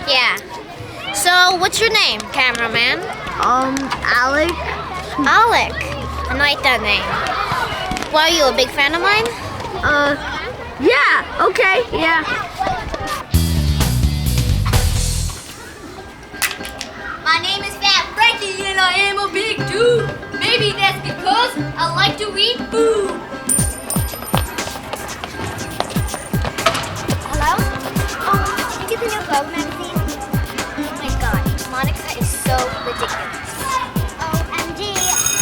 Yeah. So, what's your name, cameraman? Alec. Alec. I like that name. Well, are you a big fan of mine? Yeah, okay, yeah. My name is Fat Frankie and I am a big dude. Maybe that's because I like to eat food. Hello? Did you get the new Vogue magazine? Oh my god, Monica is so ridiculous. OMG,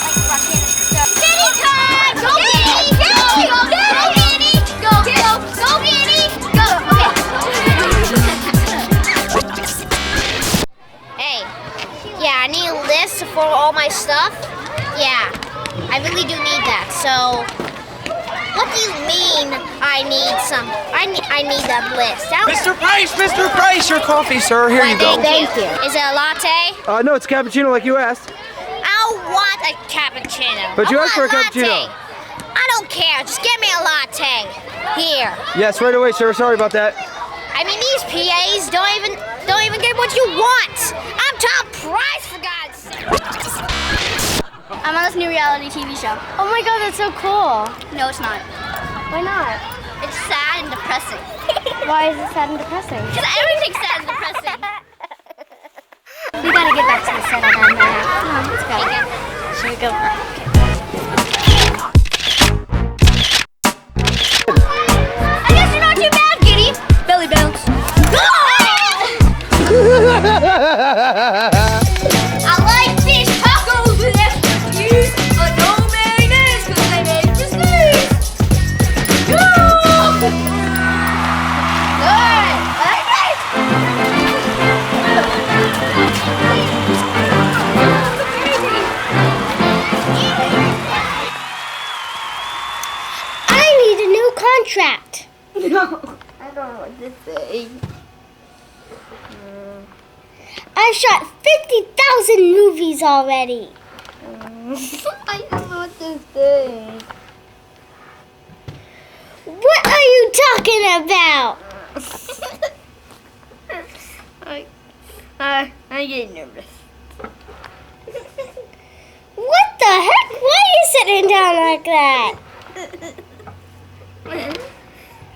like Russian. Kitty time! Go Kitty! Go! Go Kitty! Go! Go! Go Kitty! Go! Okay. Hey, yeah, I need a list for all my stuff. Yeah, I really do need that. So, what do you mean I need some? I need that list. Mr. Price, your coffee, sir. Here you go. Thank you. Is it a latte? No, it's cappuccino like you asked. I don't want a cappuccino. But you asked for a latte. cappuccino. I don't care. Just get me a latte. Here. Yes, right away, sir. Sorry about that. I mean, these PAs don't even get what you want. I'm top price, for God's sake. I'm on this new reality TV show. Oh my God, that's so cool. No, it's not. Why not? It's sad and depressing. Why is it sad and depressing? Because everything's sad and depressing. We gotta get back to the set on that now. Come on, let's go. Should we go? I guess you're not too bad, Kitty. Belly bounce. I like fish tacos with extra cheese, but no mayonnaise because they make you sneeze. Good. I need a new contract. No, I don't know what to say. I've shot 50,000 movies already. I don't know what to say. What are you talking about? I'm getting nervous. What the heck? Why are you sitting down like that?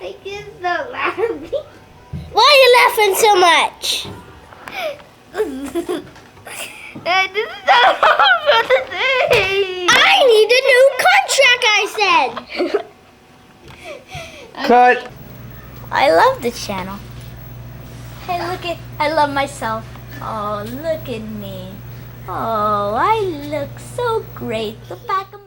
I just so laughing. Why are you laughing so much? I just don't know what to say. I need a new contract, I said. Cut. I love the channel. Hey, I love myself. Oh, look at me. Oh, I look so great. The back of